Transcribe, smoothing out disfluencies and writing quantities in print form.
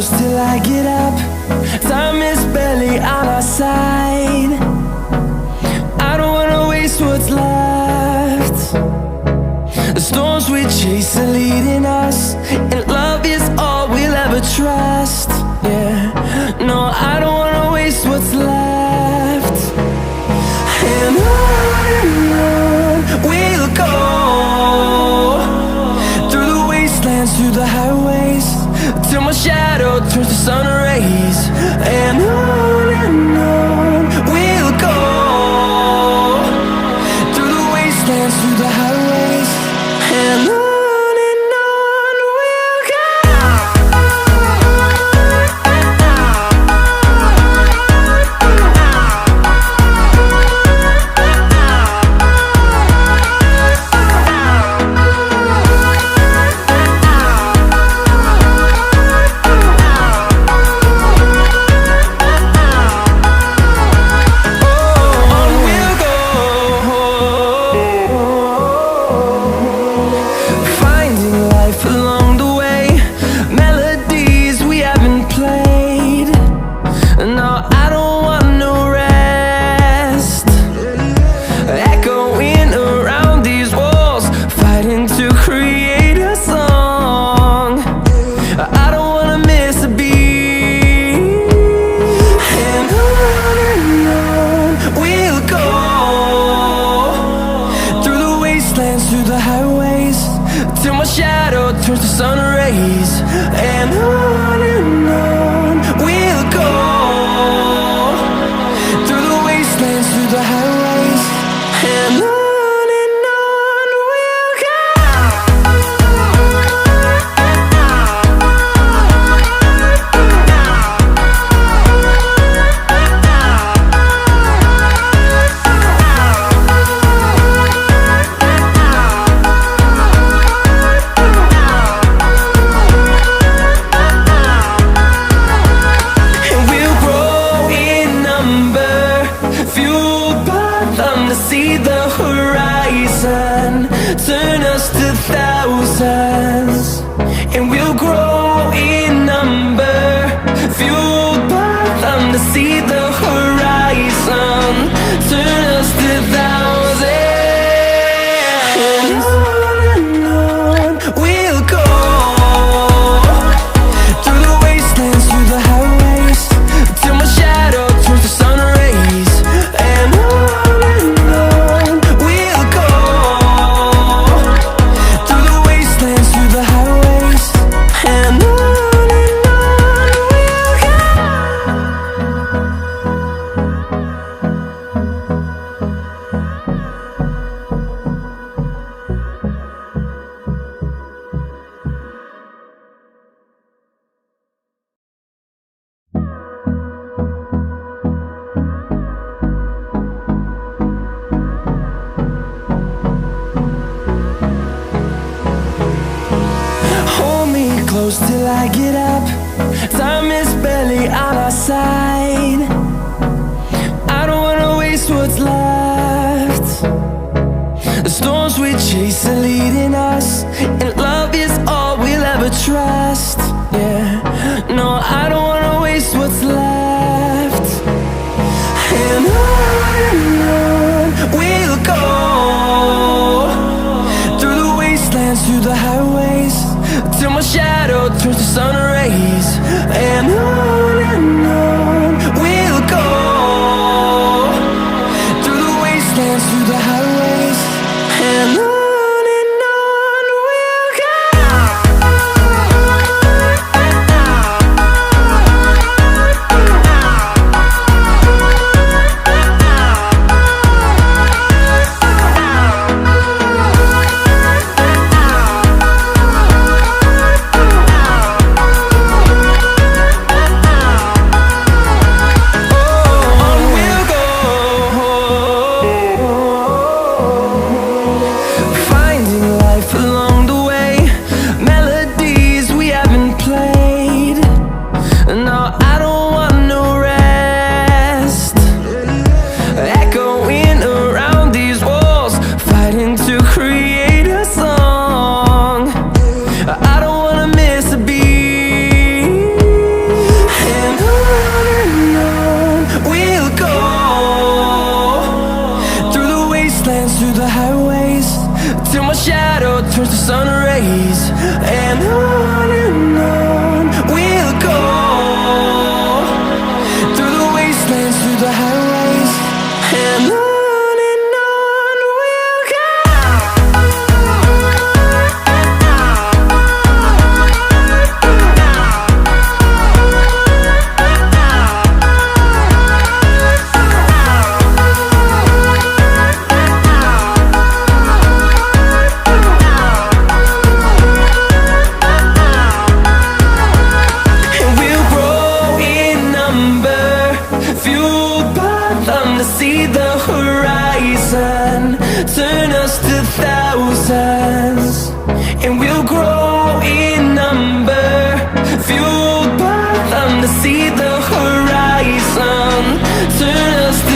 close till I get up. Time is barely on our side. I don't wanna waste what's left. The storms we chase are leading us, and love is all we'll ever trust. Yeah, no, I don't wanna waste what's left. And on we'll go, through the wastelands, through the highways, till my shadow turns to sun rays. And on we'll go, through the wastelands, through the highways, and on we'll go. Along the way, melodies we haven't played. No, I don't want no rest. Echoing around these walls, fighting to create a song. I don't wanna miss a beat. And on we'll go, through the wastelands, through the highways, till my shadow turns to sun rays. And on we'll go, through the wastelands, through the highways, and on we'll go. See the horizon turn us to thousands, and we'll grow in number, fueled by them. To see the horizon turn us to thousands, and on we'll go, through the wastelands, through the highways, till my shadow turns to sun rays. And close till I get up. Time is barely on our side. I don't wanna waste what's left. The storms we chase are leading us, and love is all we'll ever trust. Yeah, no, I don't wanna waste what's left. And on we'll go, through the wastelands, through the highways, till my shadow turns to sun rays. And on we'll go, through the wastelands, through the highways, and on we'll go. and on we'll go, through the wastelands, through the highways, and on we'll go. See the horizon, turn us to thousands, and we'll grow in number, fueled by them to see the horizon, turn us to